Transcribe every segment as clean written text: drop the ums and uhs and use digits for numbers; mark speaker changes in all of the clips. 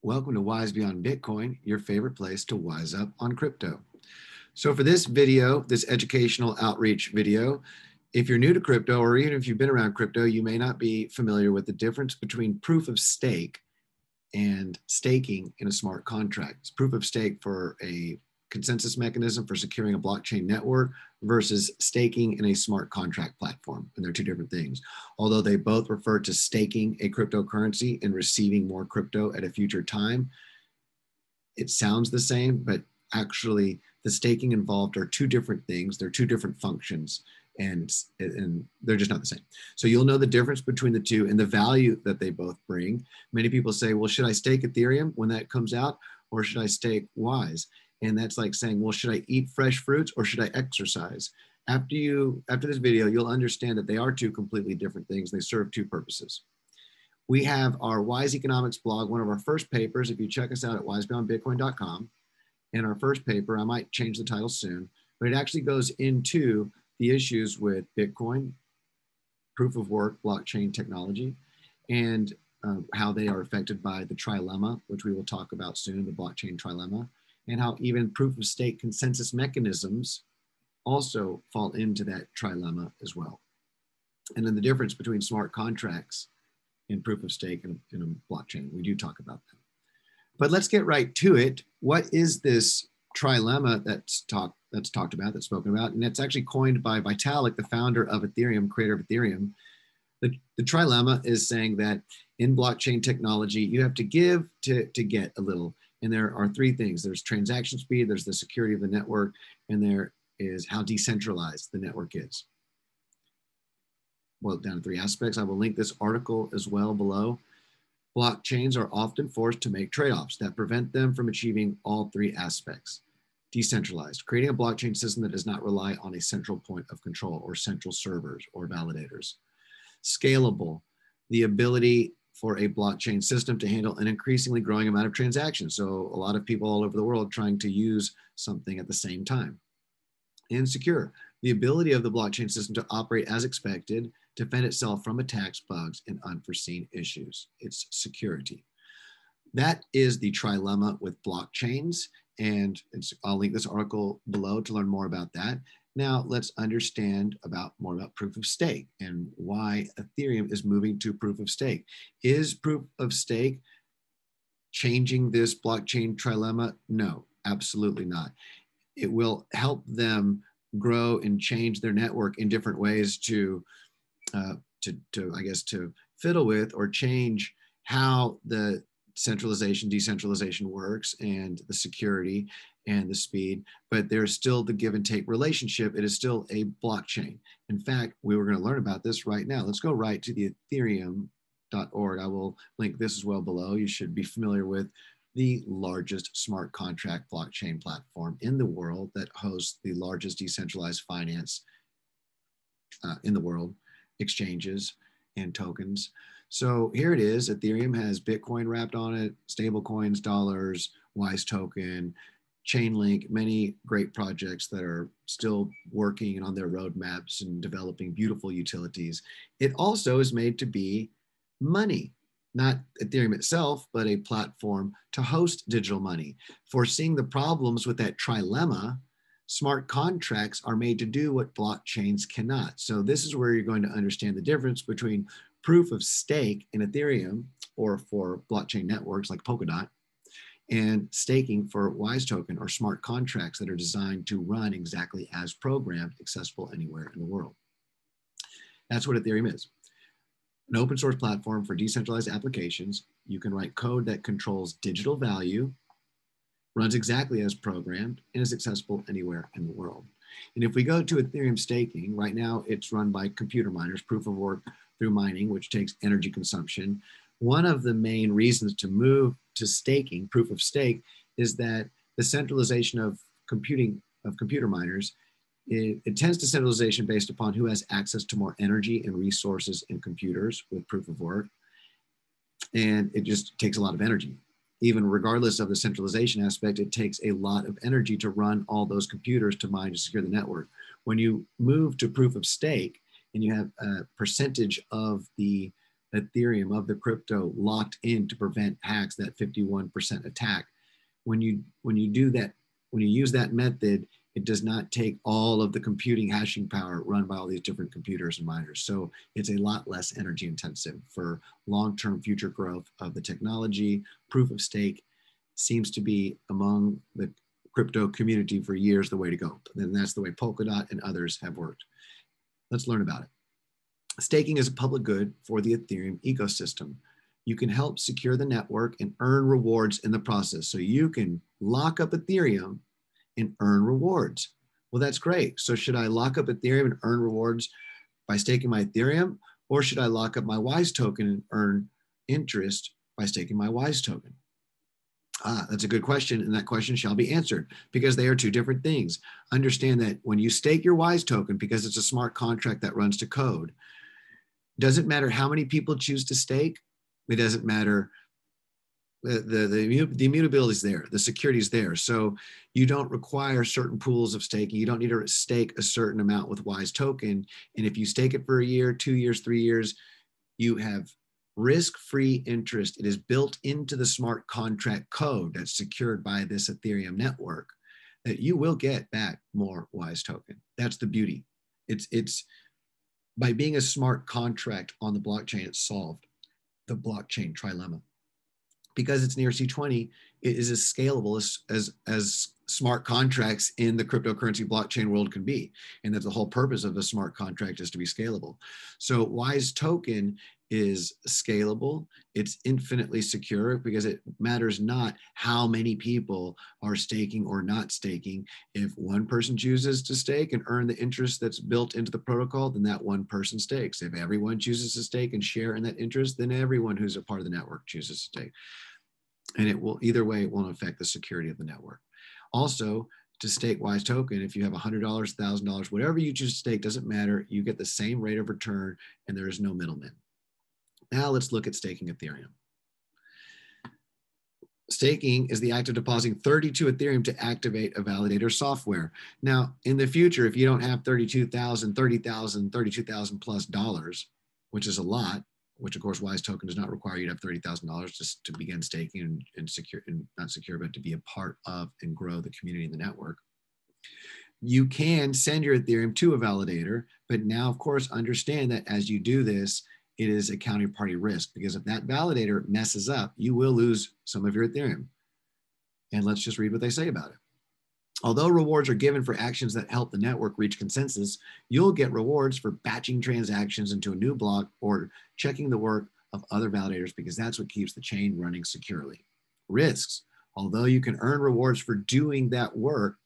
Speaker 1: Welcome to Wise Beyond Bitcoin, your favorite place to wise up on crypto. So for this video, this educational outreach video, if you're new to crypto, or even if you've been around crypto, you may not be familiar with the difference between proof of stake and staking in a smart contract. It's proof of stake for a consensus mechanism for securing a blockchain network versus staking in a smart contract platform. And they're two different things. Although they both refer to staking a cryptocurrency and receiving more crypto at a future time, it sounds the same, but actually the staking involved are two different things. They're two different functions, and they're just not the same. So you'll know the difference between the two and the value that they both bring. Many people say, well, should I stake Ethereum when that comes out, or should I stake Wise? And that's like saying, well, should I eat fresh fruits or should I exercise? After this video, you'll understand that they are two completely different things. They serve two purposes. We have our Wise Economics blog, one of our first papers. If you check us out at wisebeyondbitcoin.com, in our first paper, I might change the title soon, but it actually goes into the issues with Bitcoin, proof of work, blockchain technology, and how they are affected by the trilemma, which we will talk about soon, the blockchain trilemma, and how even proof of stake consensus mechanisms also fall into that trilemma as well. And then the difference between smart contracts and proof of stake and a blockchain. We do talk about that. But let's get right to it. What is this trilemma that's talked about, that's spoken about? And it's actually coined by Vitalik, the founder of Ethereum, creator of Ethereum. The trilemma is saying that in blockchain technology, you have to give to get a little. And there are three things. There's transaction speed, there's the security of the network, and there is how decentralized the network is. Boiled down to three aspects. I will link this article as well below. Blockchains are often forced to make trade-offs that prevent them from achieving all three aspects. Decentralized, creating a blockchain system that does not rely on a central point of control or central servers or validators. Scalable, the ability for a blockchain system to handle an increasingly growing amount of transactions. So a lot of people all over the world trying to use something at the same time. And secure, the ability of the blockchain system to operate as expected, defend itself from attacks, bugs, and unforeseen issues. It's security. That is the trilemma with blockchains. And I'll link this article below to learn more about that. Now let's understand more about proof of stake and why Ethereum is moving to proof of stake. Is proof of stake changing this blockchain trilemma? No, absolutely not. It will help them grow and change their network in different ways to fiddle with or change how the centralization, decentralization works and the security and the speed, but there's still the give and take relationship. It is still a blockchain. In fact, we were going to learn about this right now. Let's go right to the Ethereum.org. I will link this as well below. You should be familiar with the largest smart contract blockchain platform in the world that hosts the largest decentralized finance in the world, exchanges and tokens. So here it is. Ethereum has Bitcoin wrapped on it, stable coins, dollars, Wise token, Chainlink, many great projects that are still working and on their roadmaps and developing beautiful utilities. It also is made to be money, not Ethereum itself, but a platform to host digital money. Foreseeing the problems with that trilemma, smart contracts are made to do what blockchains cannot. So this is where you're going to understand the difference between proof of stake in Ethereum or for blockchain networks like Polkadot and staking for Wise token or smart contracts that are designed to run exactly as programmed, accessible anywhere in the world. That's what Ethereum is. An open source platform for decentralized applications. You can write code that controls digital value, runs exactly as programmed, and is accessible anywhere in the world. And if we go to Ethereum staking, right now it's run by computer miners, proof of work through mining, which takes energy consumption. One of the main reasons to move to staking, proof of stake, is that the centralization of computer miners, it tends to centralization based upon who has access to more energy and resources in computers with proof of work. And it just takes a lot of energy. Even regardless of the centralization aspect, it takes a lot of energy to run all those computers to mine to secure the network. When you move to proof of stake and you have a percentage of the Ethereum, of the crypto, locked in to prevent hacks, that 51% attack. When you do that, when you use that method, it does not take all of the computing hashing power run by all these different computers and miners. So it's a lot less energy intensive for long-term future growth of the technology. Proof of stake seems to be among the crypto community for years the way to go. And that's the way Polkadot and others have worked. Let's learn about it. Staking is a public good for the Ethereum ecosystem. You can help secure the network and earn rewards in the process. So you can lock up Ethereum and earn rewards. Well, that's great. So should I lock up Ethereum and earn rewards by staking my Ethereum? Or should I lock up my WISE token and earn interest by staking my WISE token? That's a good question, and that question shall be answered because they are two different things. Understand that when you stake your WISE token, because it's a smart contract that runs to code, doesn't matter how many people choose to stake. It doesn't matter. The immutability is there. The security is there. So you don't require certain pools of staking. You don't need to stake a certain amount with WISE token. And if you stake it for a year, 2 years, 3 years, you have risk-free interest. It is built into the smart contract code that's secured by this Ethereum network that you will get back more WISE token. That's the beauty. It's by being a smart contract on the blockchain, it's solved the blockchain trilemma. Because it's near C20, it is as scalable as smart contracts in the cryptocurrency blockchain world can be. And that's the whole purpose of a smart contract, is to be scalable. So WISE token is scalable. It's infinitely secure because it matters not how many people are staking or not staking. If one person chooses to stake and earn the interest that's built into the protocol, then that one person stakes. If everyone chooses to stake and share in that interest, then everyone who's a part of the network chooses to stake. And it will, either way, it won't affect the security of the network. Also, to stake WISE token, if you have $100, $1,000, whatever you choose to stake, doesn't matter. You get the same rate of return and there is no middleman. Now let's look at staking Ethereum. Staking is the act of depositing 32 Ethereum to activate a validator software. Now, in the future, if you don't have $32,000, $30,000, $32,000 plus dollars, which is a lot, which of course WISE token does not require you to have $30,000 just to begin staking and secure, and not secure, but to be a part of and grow the community and the network. You can send your Ethereum to a validator, but now of course understand that as you do this, it is a counterparty risk, because if that validator messes up, you will lose some of your Ethereum. And let's just read what they say about it. Although rewards are given for actions that help the network reach consensus, you'll get rewards for batching transactions into a new block or checking the work of other validators, because that's what keeps the chain running securely. Risks. Although you can earn rewards for doing that work,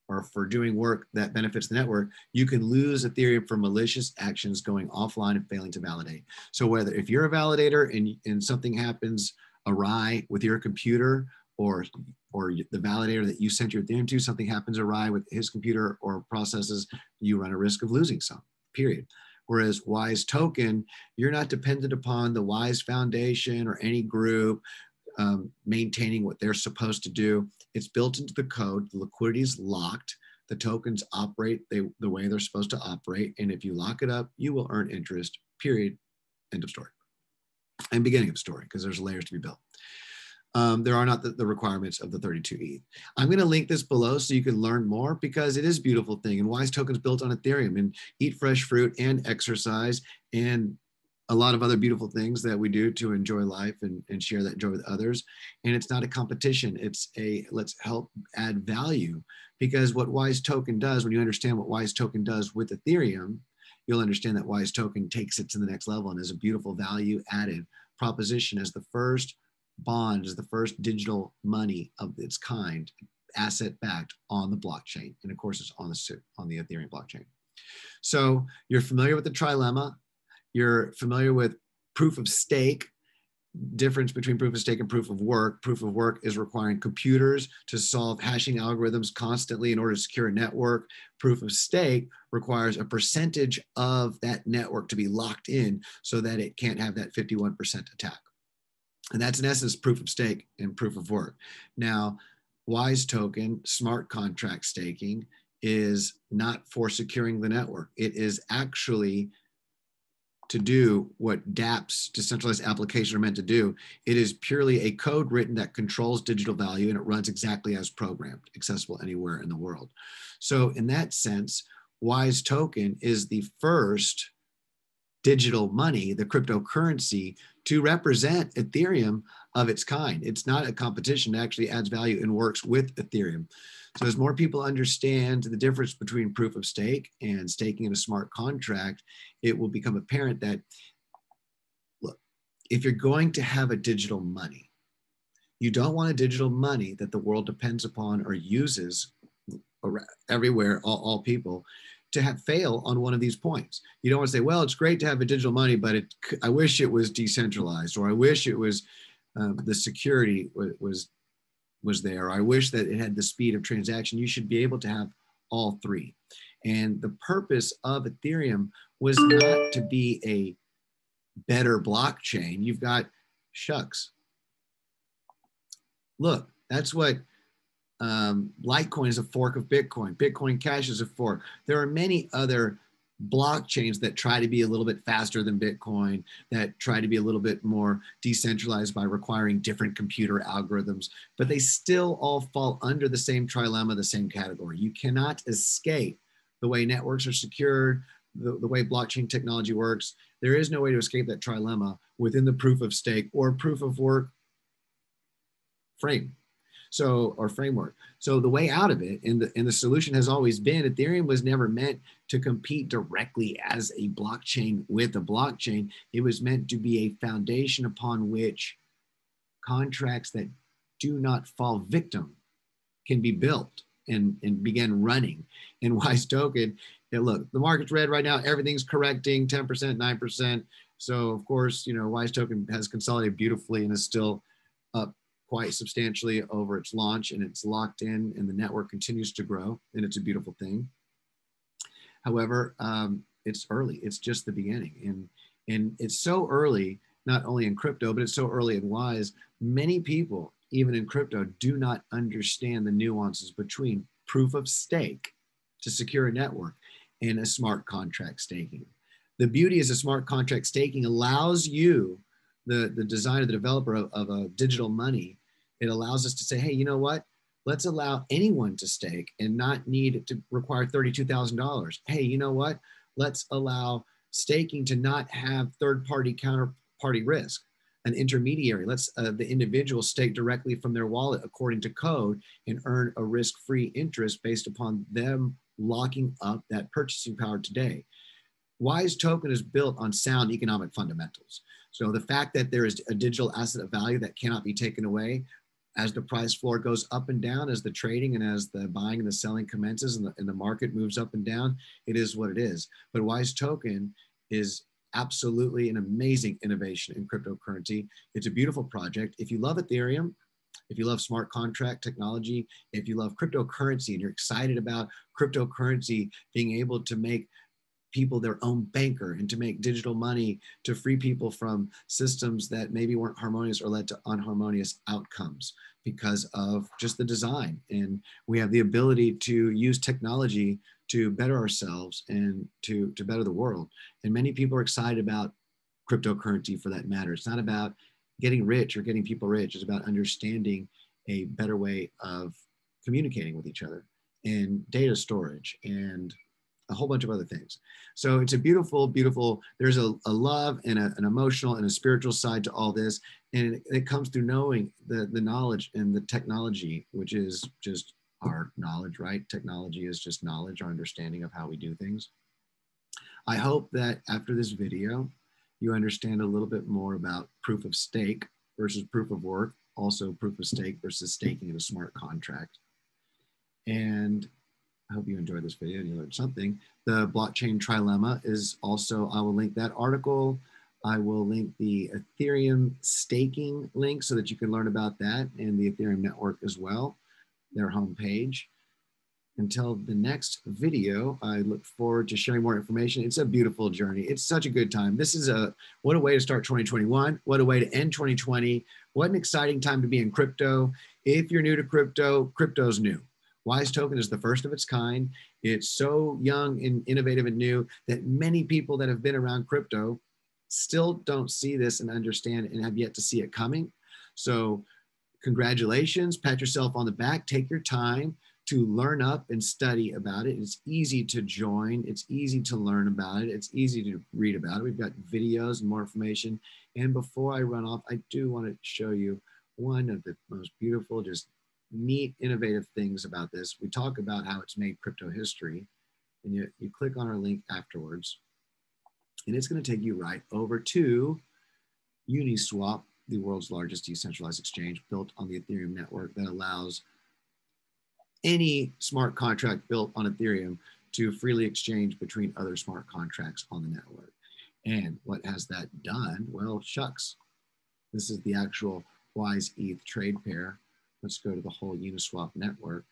Speaker 1: or for doing work that benefits the network, you can lose Ethereum for malicious actions going offline and failing to validate. So whether if you're a validator and something happens awry with your computer, or the validator that you sent your Ethereum to, something happens awry with his computer or processes, you run a risk of losing some, period. Whereas WISE token, you're not dependent upon the WISE Foundation or any group maintaining what they're supposed to do. It's built into the code. The liquidity is locked. The tokens operate the way they're supposed to operate. And if you lock it up, you will earn interest, period. End of story. And beginning of story, because there's layers to be built. There are not the requirements of the 32 ETH. I'm going to link this below so you can learn more, because it is a beautiful thing. And WISE token is built on Ethereum, and eat fresh fruit and exercise and a lot of other beautiful things that we do to enjoy life and share that joy with others. And it's not a competition. It's a let's help add value, because what WISE token does, when you understand what WISE token does with Ethereum, you'll understand that WISE token takes it to the next level and is a beautiful value added proposition as the first bond, is the first digital money of its kind, asset backed on the blockchain. And of course, it's on the Ethereum blockchain. So you're familiar with the trilemma. You're familiar with proof of stake, difference between proof of stake and proof of work. Proof of work is requiring computers to solve hashing algorithms constantly in order to secure a network. Proof of stake requires a percentage of that network to be locked in so that it can't have that 51% attack. And that's in essence proof of stake and proof of work. Now, WISE token, smart contract staking, is not for securing the network. It is actually to do what Dapps, decentralized applications, are meant to do. It is purely a code written that controls digital value, and it runs exactly as programmed, accessible anywhere in the world. So in that sense, Wise Token is the first digital money, the cryptocurrency, to represent Ethereum of its kind. It's not a competition. It actually adds value and works with Ethereum. So as more people understand the difference between proof of stake and staking in a smart contract, it will become apparent that, look, if you're going to have a digital money, you don't want a digital money that the world depends upon or uses everywhere, all people, to have fail on one of these points. You don't want to say, well, it's great to have a digital money, but I wish it was decentralized, or I wish it was the security was there. I wish that it had the speed of transaction. You should be able to have all three. And the purpose of Ethereum was not to be a better blockchain. You've got shucks. Look, that's what Litecoin is a fork of Bitcoin. Bitcoin Cash is a fork. There are many other blockchains that try to be a little bit faster than Bitcoin, that try to be a little bit more decentralized by requiring different computer algorithms, but they still all fall under the same trilemma, the same category. You cannot escape the way networks are secured, the way blockchain technology works. There is no way to escape that trilemma within the proof of stake or proof of work frame. So, or framework. So the way out of it, and the solution has always been, Ethereum was never meant to compete directly as a blockchain with a blockchain. It was meant to be a foundation upon which contracts that do not fall victim can be built and begin running. And Wise Token, look, the market's red right now. Everything's correcting 10%, 9%. So of course, you know, Wise Token has consolidated beautifully and is still up quite substantially over its launch, and it's locked in, and the network continues to grow, and it's a beautiful thing. However, it's early. It's just the beginning, and it's so early, not only in crypto, but it's so early in Wise. Many people, even in crypto, do not understand the nuances between proof of stake to secure a network and a smart contract staking. The beauty is a smart contract staking allows you, the designer, the developer of a digital money, it allows us to say, hey, you know what? Let's allow anyone to stake and not need to require $32,000. Hey, you know what? Let's allow staking to not have third-party counterparty risk, an intermediary. Let's the individual stake directly from their wallet according to code and earn a risk-free interest based upon them locking up that purchasing power today. Wise Token is built on sound economic fundamentals. So the fact that there is a digital asset of value that cannot be taken away, as the price floor goes up and down, as the trading and as the buying and the selling commences and the market moves up and down, it is what it is. But Wise Token is absolutely an amazing innovation in cryptocurrency. It's a beautiful project. If you love Ethereum, if you love smart contract technology, if you love cryptocurrency and you're excited about cryptocurrency being able to make people their own banker and to make digital money to free people from systems that maybe weren't harmonious or led to unharmonious outcomes because of just the design. And we have the ability to use technology to better ourselves and to better the world. And many people are excited about cryptocurrency for that matter. It's not about getting rich or getting people rich. It's about understanding a better way of communicating with each other and data storage and a whole bunch of other things. So it's a beautiful, beautiful, there's a love and an emotional and a spiritual side to all this. And it comes through knowing the knowledge and the technology, which is just our knowledge, right? Technology is just knowledge, our understanding of how we do things. I hope that after this video, you understand a little bit more about proof of stake versus proof of work, also proof of stake versus staking in a smart contract. And I hope you enjoyed this video and you learned something. The blockchain trilemma is also, I will link that article. I will link the Ethereum staking link so that you can learn about that and the Ethereum network as well, their homepage. Until the next video, I look forward to sharing more information. It's a beautiful journey. It's such a good time. This is what a way to start 2021. What a way to end 2020. What an exciting time to be in crypto. If you're new to crypto, crypto's new. Wise Token is the first of its kind. It's so young and innovative and new that many people that have been around crypto still don't see this and understand and have yet to see it coming. So congratulations, pat yourself on the back, take your time to learn up and study about it. It's easy to join. It's easy to learn about it. It's easy to read about it. We've got videos and more information. And before I run off, I do want to show you one of the most beautiful, just neat, innovative things about this. We talk about how it's made crypto history, and you click on our link afterwards, and it's going to take you right over to Uniswap, the world's largest decentralized exchange built on the Ethereum network that allows any smart contract built on Ethereum to freely exchange between other smart contracts on the network. And what has that done? Well, shucks. This is the actual Wise ETH trade pair. Let's go to the whole Uniswap network.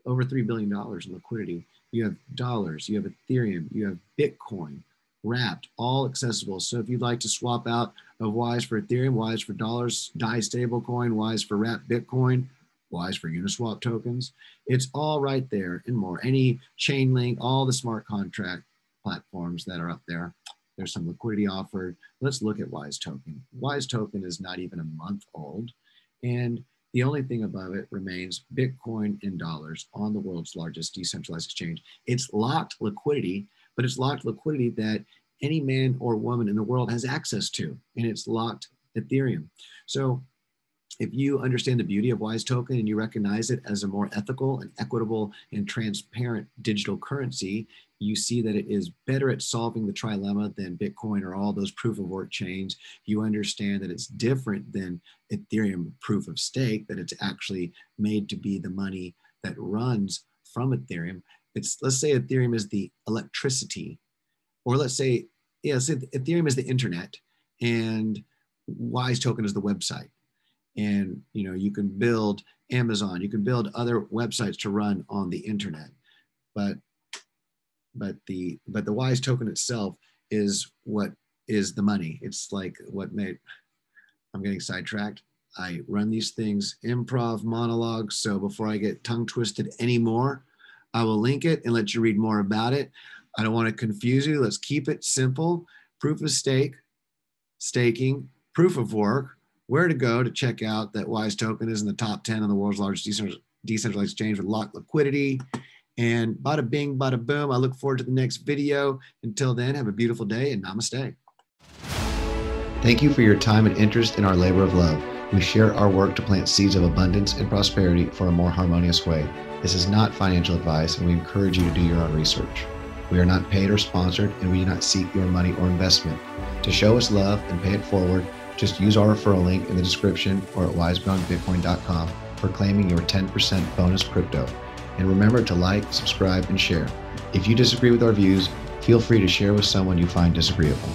Speaker 1: Over $3 billion in liquidity. You have dollars, you have Ethereum, you have Bitcoin, wrapped, all accessible. So if you'd like to swap out of Wise for Ethereum, Wise for dollars, DAI stablecoin, Wise for wrapped Bitcoin, Wise for Uniswap tokens, it's all right there and more. Any chain link, all the smart contract platforms that are up there. There's some liquidity offered. Let's look at Wise token. Wise token is not even a month old. And the only thing above it remains Bitcoin in dollars on the world's largest decentralized exchange. It's locked liquidity, but it's locked liquidity that any man or woman in the world has access to, and it's locked Ethereum. So if you understand the beauty of Wise token and you recognize it as a more ethical and equitable and transparent digital currency, you see that it is better at solving the trilemma than Bitcoin or all those proof of work chains. You understand that it's different than Ethereum proof of stake, that it's actually made to be the money that runs from Ethereum. Let's say Ethereum is the electricity, or let's say Ethereum is the internet and Wise token is the website. And you can build Amazon, you can build other websites to run on the internet, but the Wise token itself is what is the money. It's like what made, I'm getting sidetracked. I run these things improv monologues, so before I get tongue twisted anymore, I will link it and let you read more about it. I don't want to confuse you. Let's keep it simple. Proof of stake, staking, proof of work, where to go to check out that Wise token is in the top 10 on the world's largest decentralized exchange with locked liquidity. And bada bing, bada boom. I look forward to the next video. Until then, have a beautiful day and namaste. Thank you for your time and interest in our labor of love. We share our work to plant seeds of abundance and prosperity for a more harmonious way. This is not financial advice, and we encourage you to do your own research. We are not paid or sponsored, and we do not seek your money or investment. To show us love and pay it forward, just use our referral link in the description or at wiseboundbitcoin.com for claiming your 10% bonus crypto. And remember to like, subscribe, and share. If you disagree with our views, feel free to share with someone you find disagreeable.